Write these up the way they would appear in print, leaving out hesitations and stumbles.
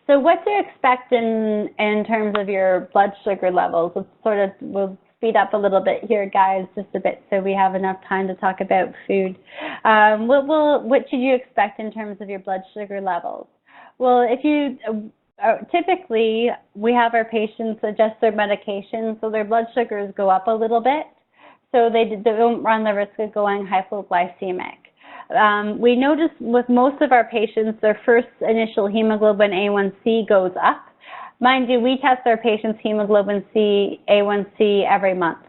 So what to expect in terms of your blood sugar levels? We'll speed up a little bit here, guys, just a bit so we have enough time to talk about food. What should you expect in terms of your blood sugar levels? Well, typically we have our patients adjust their medication so their blood sugars go up a little bit, so they don't run the risk of going hypoglycemic. We notice with most of our patients, their first initial hemoglobin A1C goes up. Mind you, we test our patients' hemoglobin A1C every month.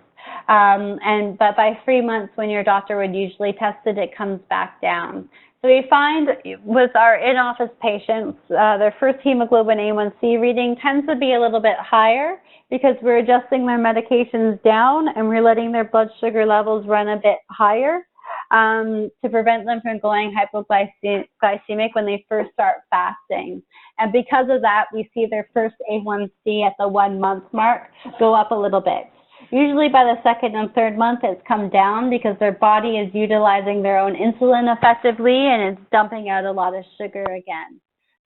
But by 3 months, when your doctor would usually test it, it comes back down. So we find with our in-office patients, their first hemoglobin A1C reading tends to be a little bit higher because we're adjusting their medications down and we're letting their blood sugar levels run a bit higher to prevent them from going hypoglycemic when they first start fasting. And because of that, we see their first A1C at the 1 month mark go up a little bit. Usually by the second and third month, it's come down because their body is utilizing their own insulin effectively and it's dumping out a lot of sugar again.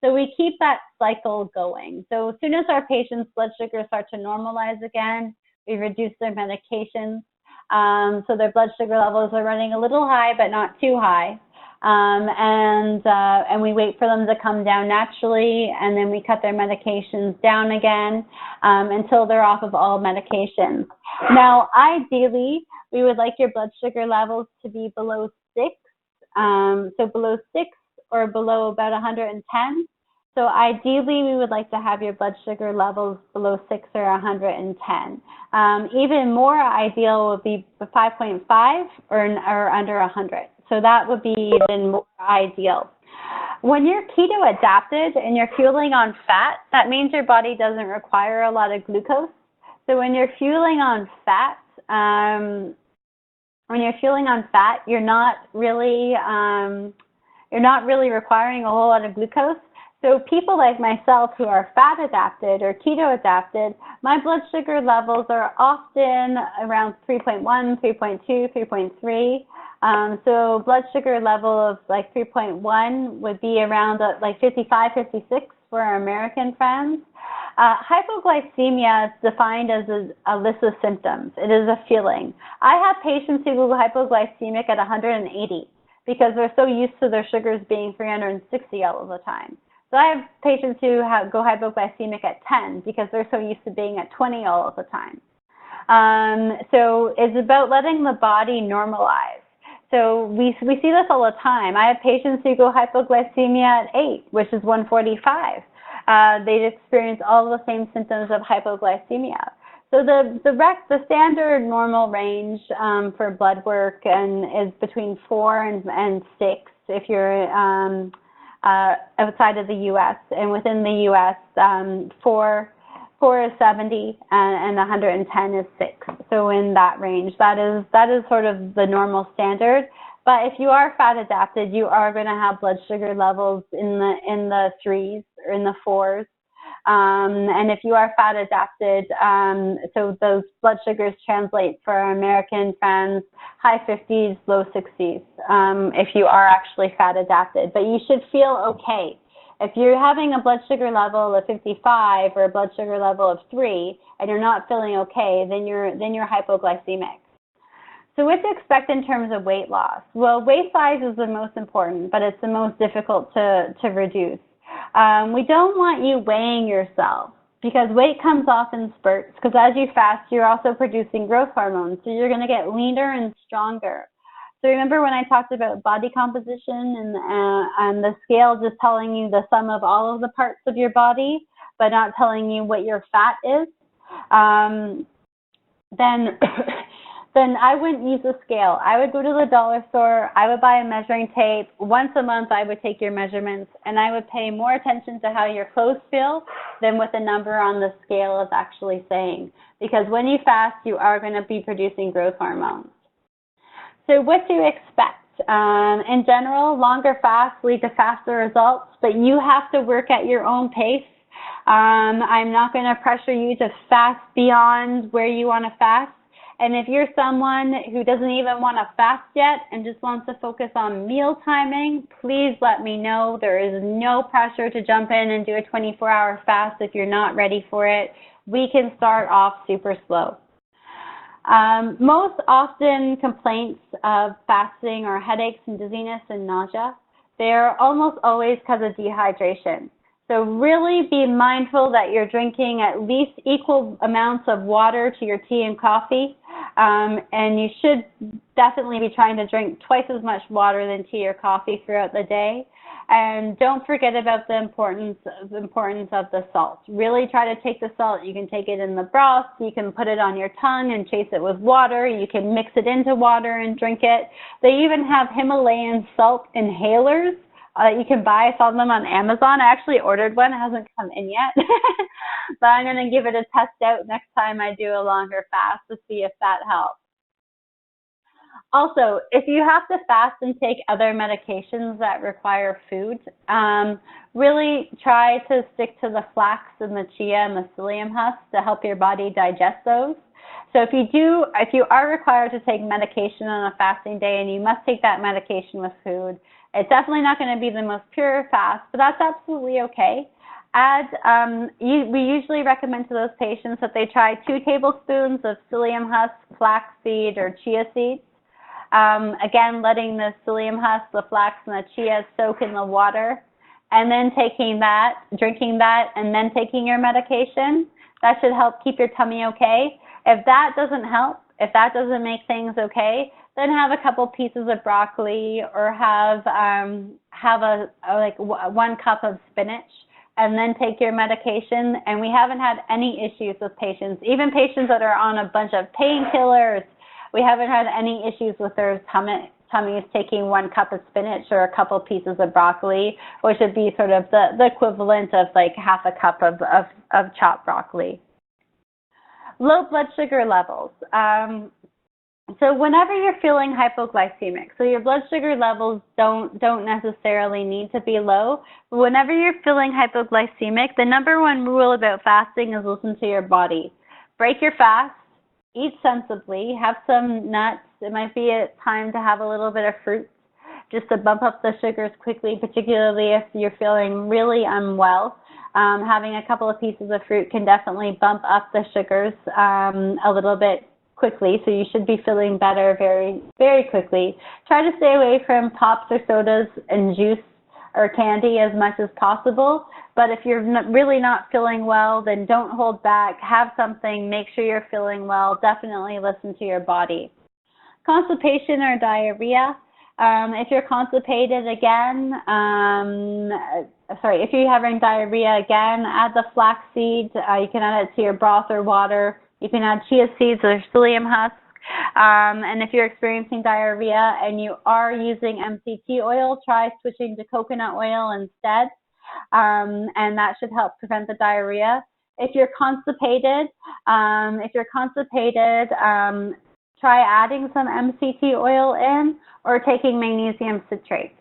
So we keep that cycle going. So as soon as our patients' blood sugars start to normalize again, we reduce their medications. So their blood sugar levels are running a little high, but not too high. And we wait for them to come down naturally, and then we cut their medications down again until they're off of all medications. Now, ideally, we would like your blood sugar levels to be below 6, so below 6 or below about 110. So ideally, we would like to have your blood sugar levels below 6 or 110. Even more ideal would be 5.5 or under 100. So that would be even more ideal. When you're keto adapted and you're fueling on fat, that means your body doesn't require a lot of glucose. So when you're fueling on fat, you're not really requiring a whole lot of glucose. So people like myself who are fat adapted or keto adapted, my blood sugar levels are often around 3.1, 3.2, 3.3. So blood sugar level of like 3.1 would be around like 55, 56 for our American friends. Hypoglycemia is defined as a list of symptoms. It is a feeling. I have patients who go hypoglycemic at 180 because they're so used to their sugars being 360 all of the time. So I have patients who go hypoglycemic at 10 because they're so used to being at 20 all of the time. So it's about letting the body normalize. So we see this all the time. I have patients who go hypoglycemia at 8, which is 145. They experience all the same symptoms of hypoglycemia. So the standard normal range for blood work is between 4 and 6 if you're outside of the U.S. and within the U.S. 4 is 70 and 110 is 6. So in that range, that is sort of the normal standard. But if you are fat adapted, you are going to have blood sugar levels in the 3s or in the 4s. And if you are fat adapted, so those blood sugars translate for our American friends, high 50s, low 60s, if you are actually fat adapted. But you should feel okay. If you're having a blood sugar level of 55 or a blood sugar level of 3 and you're not feeling okay, then you're hypoglycemic. So what to expect in terms of weight loss? Well, weight size is the most important, but it's the most difficult to reduce. We don't want you weighing yourself because weight comes off in spurts because as you fast, you're also producing growth hormones. So you're going to get leaner and stronger. So remember when I talked about body composition and the scale just telling you the sum of all of the parts of your body, but not telling you what your fat is, then I wouldn't use a scale. I would go to the dollar store, I would buy a measuring tape. Once a month, I would take your measurements, and I would pay more attention to how your clothes feel than what the number on the scale is actually saying. Because when you fast, you are going to be producing growth hormones. So what to expect? In general, longer fasts lead to faster results, but you have to work at your own pace. I'm not going to pressure you to fast beyond where you want to fast. And if you're someone who doesn't even want to fast yet and just wants to focus on meal timing, please let me know. There is no pressure to jump in and do a 24-hour fast if you're not ready for it. We can start off super slow. Most often complaints of fasting are headaches and dizziness and nausea. They're almost always because of dehydration. So really be mindful that you're drinking at least equal amounts of water to your tea and coffee. And you should definitely be trying to drink twice as much water than tea or coffee throughout the day. And don't forget about the importance of the salt. Really try to take the salt. You can take it in the broth. You can put it on your tongue and chase it with water. You can mix it into water and drink it. They even have Himalayan salt inhalers you can buy. I saw them on Amazon. I actually ordered one. It hasn't come in yet. But I'm going to give it a test out next time I do a longer fast to see if that helps. Also, if you have to fast and take other medications that require food, really try to stick to the flax and the chia and the psyllium husks to help your body digest those. So if you are required to take medication on a fasting day and you must take that medication with food, it's definitely not going to be the most pure fast, but that's absolutely okay. We usually recommend to those patients that they try 2 tablespoons of psyllium husks, flaxseed, or chia seeds. Again, letting the psyllium husks, the flax, and the chia soak in the water, and then taking that, drinking that, and then taking your medication. That should help keep your tummy okay. If that doesn't help, if that doesn't make things okay, then have a couple pieces of broccoli or have 1 cup of spinach, and then take your medication. And we haven't had any issues with patients, even patients that are on a bunch of painkillers. We haven't had any issues with their tummies taking 1 cup of spinach or a couple pieces of broccoli, which would be sort of the equivalent of like half a cup of chopped broccoli. Low blood sugar levels. So whenever you're feeling hypoglycemic, so your blood sugar levels don't necessarily need to be low, but whenever you're feeling hypoglycemic, the #1 rule about fasting is listen to your body. Break your fast, eat sensibly, have some nuts. It might be a time to have a little bit of fruit just to bump up the sugars quickly, particularly if you're feeling really unwell. Having a couple of pieces of fruit can definitely bump up the sugars a little bit quickly, so you should be feeling better very, very quickly. Try to stay away from pops or sodas and juice or candy as much as possible, but if you're really not feeling well, then don't hold back. Have something, make sure you're feeling well. Definitely listen to your body. Constipation or diarrhea. If you're constipated again, if you're having diarrhea again, add the flax seed. You can add it to your broth or water. You can add chia seeds or psyllium husks. And if you're experiencing diarrhea and you are using MCT oil, try switching to coconut oil instead. And that should help prevent the diarrhea. If you're constipated, try adding some MCT oil in or taking magnesium citrate.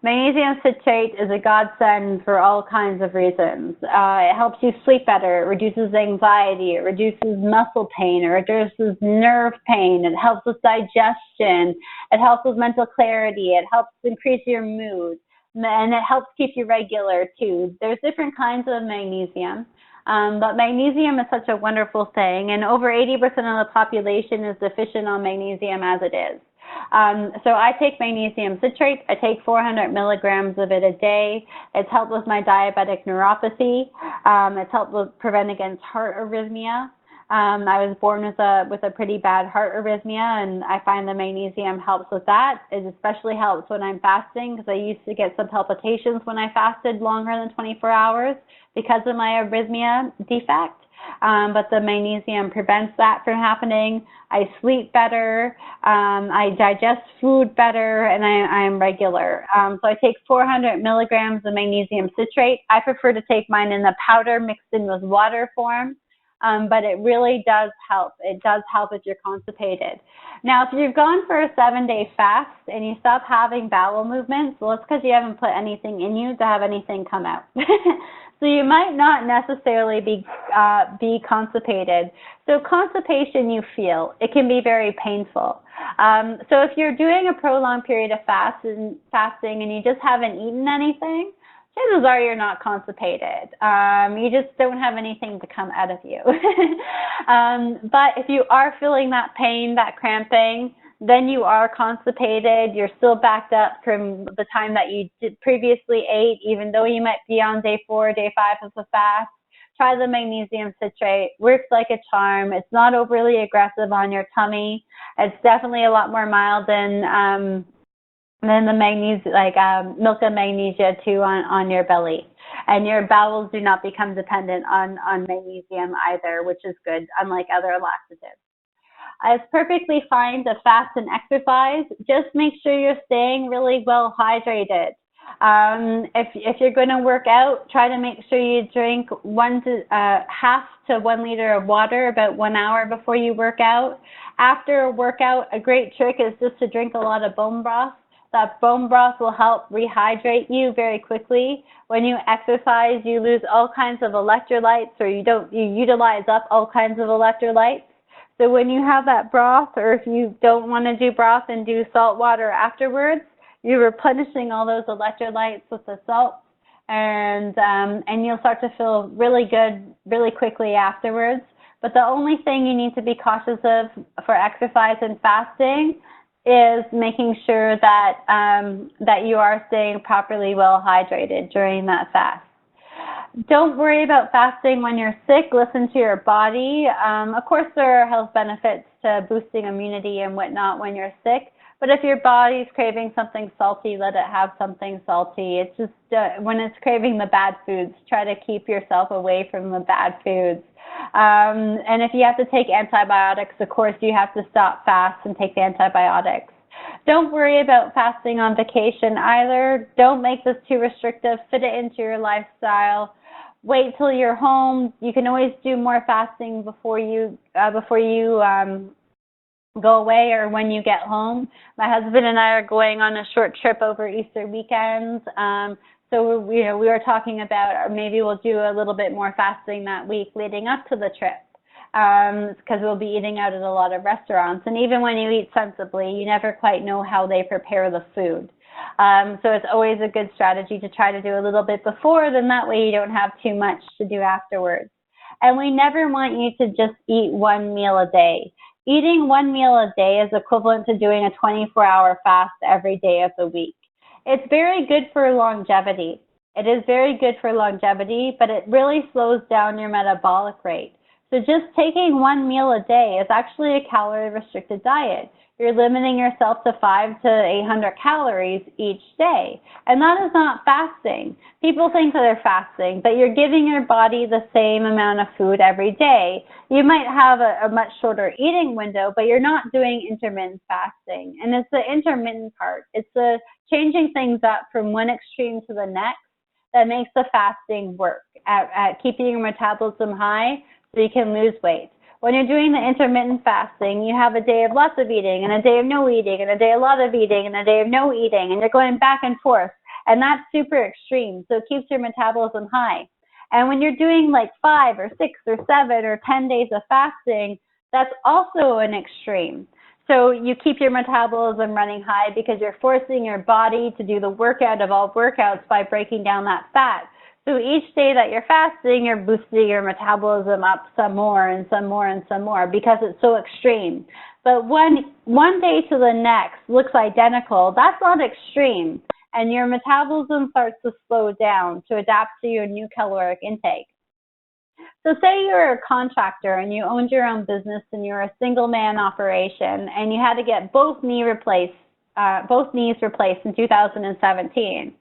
Magnesium citrate is a godsend for all kinds of reasons. It helps you sleep better, it reduces anxiety, it reduces muscle pain, it reduces nerve pain, it helps with digestion, it helps with mental clarity, it helps increase your mood, and it helps keep you regular too. There's different kinds of magnesium. But magnesium is such a wonderful thing, and over 80% of the population is deficient on magnesium as it is. So I take magnesium citrate. I take 400 milligrams of it a day. It's helped with my diabetic neuropathy. It's helped with prevent against heart arrhythmia. I was born with a pretty bad heart arrhythmia, and I find the magnesium helps with that. It especially helps when I'm fasting because I used to get some palpitations when I fasted longer than 24 hours because of my arrhythmia defect. But the magnesium prevents that from happening. I sleep better, I digest food better, and I'm regular. So I take 400 milligrams of magnesium citrate. I prefer to take mine in the powder mixed in with water form, but it really does help. It does help if you're constipated. Now, if you've gone for a 7-day fast and you stop having bowel movements, well, it's because you haven't put anything in you to have anything come out. So you might not necessarily be be constipated. So constipation, you feel, it can be very painful. So if you're doing a prolonged period of fasting and you just haven't eaten anything, chances are you're not constipated. You just don't have anything to come out of you. But if you are feeling that pain, that cramping, then you are constipated. You're still backed up from the time that you previously ate, even though you might be on day 4, day 5 of the fast. Try the magnesium citrate. Works like a charm. It's not overly aggressive on your tummy. It's definitely a lot more mild than the magnesium, like milk and magnesia too, on your belly. And your bowels do not become dependent on magnesium either, which is good, unlike other laxatives. It's perfectly fine to fast and exercise. Just make sure you're staying really well hydrated. If you're going to work out, try to make sure you drink half to 1 liter of water about 1 hour before you work out. After a workout, a great trick is just to drink a lot of bone broth. That bone broth will help rehydrate you very quickly. When you exercise, you lose all kinds of electrolytes, or you utilize up all kinds of electrolytes. So when you have that broth, or if you don't want to do broth and do salt water afterwards, you're replenishing all those electrolytes with the salt, and you'll start to feel really good really quickly afterwards. But the only thing you need to be cautious of for exercise and fasting is making sure that that you are staying properly well hydrated during that fast. Don't worry about fasting when you're sick. Listen to your body. Of course, there are health benefits to boosting immunity and whatnot when you're sick. But if your body's craving something salty, let it have something salty. It's just when it's craving the bad foods, try to keep yourself away from the bad foods. And if you have to take antibiotics, of course, you have to stop fast and take the antibiotics. Don't worry about fasting on vacation either. Don't make this too restrictive. Fit it into your lifestyle. Wait till you're home. You can always do more fasting before you go away or when you get home. My husband and I are going on a short trip over Easter weekends. So we were talking about maybe we'll do a little bit more fasting that week leading up to the trip, because we'll be eating out at a lot of restaurants. And even when you eat sensibly, you never quite know how they prepare the food. So it's always a good strategy to try to do a little bit before, then that way you don't have too much to do afterwards. And we never want you to just eat 1 meal a day. Eating 1 meal a day is equivalent to doing a 24-hour fast every day of the week. It's very good for longevity. It is very good for longevity, but it really slows down your metabolic rate. So just taking 1 meal a day is actually a calorie-restricted diet. You're limiting yourself to 500 to 800 calories each day. And that is not fasting. People think that they're fasting, but you're giving your body the same amount of food every day. You might have a much shorter eating window, but you're not doing intermittent fasting. And it's the intermittent part. It's the changing things up from one extreme to the next that makes the fasting work at keeping your metabolism high so you can lose weight. When you're doing the intermittent fasting, you have a day of lots of eating and a day of no eating and a day of a lot of eating and a day of no eating, and you're going back and forth. And that's super extreme, so it keeps your metabolism high. And when you're doing like 5 or 6 or 7 or 10 days of fasting, that's also an extreme. So you keep your metabolism running high because you're forcing your body to do the workout of all workouts by breaking down that fat. So each day that you're fasting, you're boosting your metabolism up some more and some more and some more because it's so extreme. But one day to the next looks identical. That's not extreme. And your metabolism starts to slow down to adapt to your new caloric intake. So say you're a contractor and you owned your own business and you're a single man operation and you had to get both knees replaced in 2017.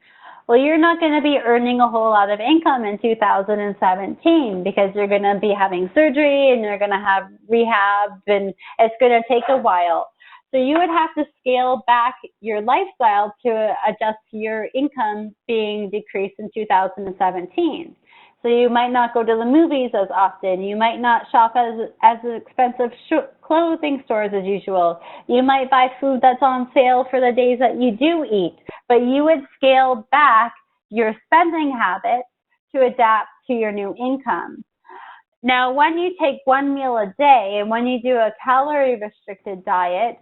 Well, you're not going to be earning a whole lot of income in 2017 because you're going to be having surgery and you're going to have rehab and it's going to take a while. So you would have to scale back your lifestyle to adjust to your income being decreased in 2017. So you might not go to the movies as often. You might not shop as expensive clothing stores as usual. You might buy food that's on sale for the days that you do eat. But you would scale back your spending habits to adapt to your new income. Now, when you take one meal a day and when you do a calorie-restricted diet,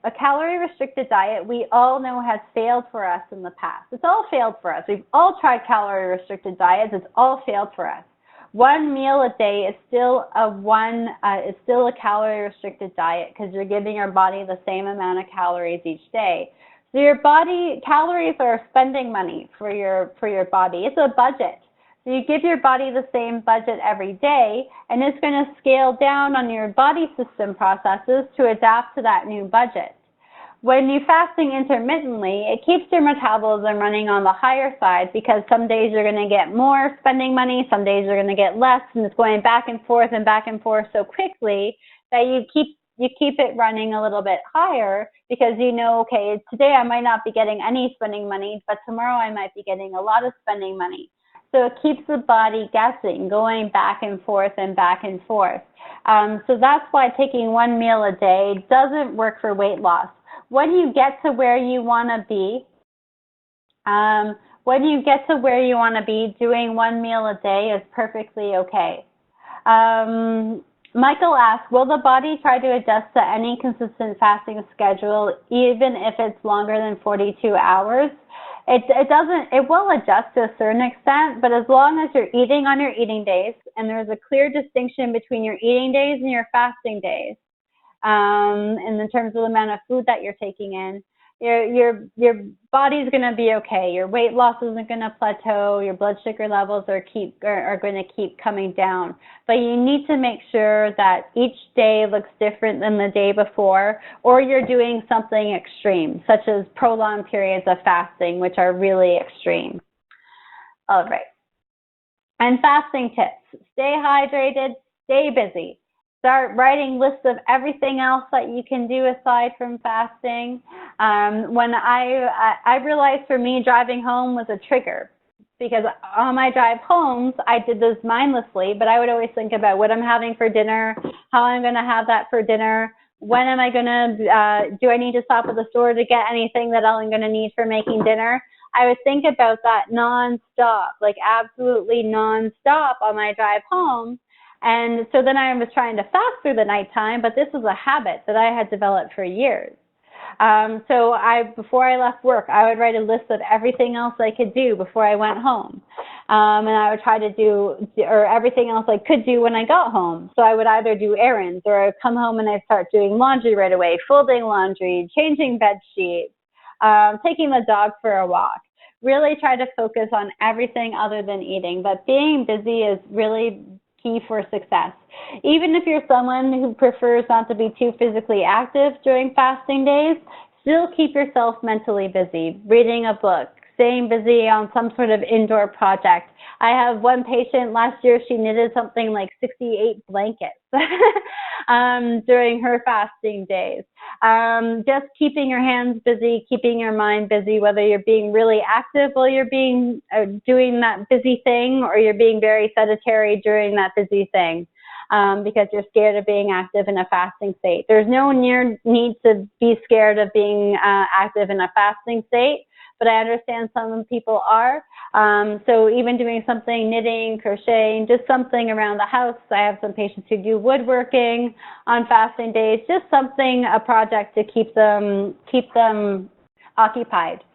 we all know has failed for us in the past. It's all failed for us. We've all tried calorie-restricted diets. It's all failed for us. One meal a day is still a calorie-restricted diet because you're giving your body the same amount of calories each day. So calories are spending money for your body. It's a budget. So you give your body the same budget every day, and it's going to scale down on your body system processes to adapt to that new budget. When you're fasting intermittently, it keeps your metabolism running on the higher side because some days you're going to get more spending money, some days you're going to get less, and it's going back and forth so quickly that you keep it running a little bit higher because you know, okay, today I might not be getting any spending money, but tomorrow I might be getting a lot of spending money. So it keeps the body guessing, going back and forth and back and forth. So that's why taking one meal a day doesn't work for weight loss. When you get to where you want to be, doing one meal a day is perfectly okay. Michael asks, will the body try to adjust to any consistent fasting schedule even if it's longer than 42 hours? It will adjust to a certain extent, but as long as you're eating on your eating days, and there's a clear distinction between your eating days and your fasting days, in terms of the amount of food that you're taking in, your body's going to be okay. Your weight loss isn't going to plateau. Your blood sugar levels are going to keep coming down. But you need to make sure that each day looks different than the day before, or you're doing something extreme, such as prolonged periods of fasting, which are really extreme. All right. And fasting tips. Stay hydrated, stay busy. Start writing lists of everything else that you can do aside from fasting. When I realized for me driving home was a trigger, because on my drive home I did this mindlessly, but I would always think about what I'm having for dinner, how I'm going to have that for dinner, when am I going to, do I need to stop at the store to get anything that I'm going to need for making dinner? I would think about that nonstop, like absolutely nonstop on my drive home. And so then I was trying to fast through the nighttime, but this was a habit that I had developed for years. So before I left work, I would write a list of everything else I could do before I went home. And I would try to do, or everything else I could do when I got home. So I would either do errands, or I would come home and I'd start doing laundry right away, folding laundry, changing bed sheets, taking the dog for a walk. Really try to focus on everything other than eating. But being busy is really key for success. Even if you're someone who prefers not to be too physically active during fasting days, still keep yourself mentally busy, reading a book, staying busy on some sort of indoor project. I have one patient last year, she knitted something like 68 blankets during her fasting days. Just keeping your hands busy, keeping your mind busy, whether you're being really active while you're doing that busy thing, or you're being very sedentary during that busy thing, because you're scared of being active in a fasting state. There's no need to be scared of being active in a fasting state, but I understand some people are. So even doing something, knitting, crocheting, just something around the house. I have some patients who do woodworking on fasting days, just something, a project to keep them occupied.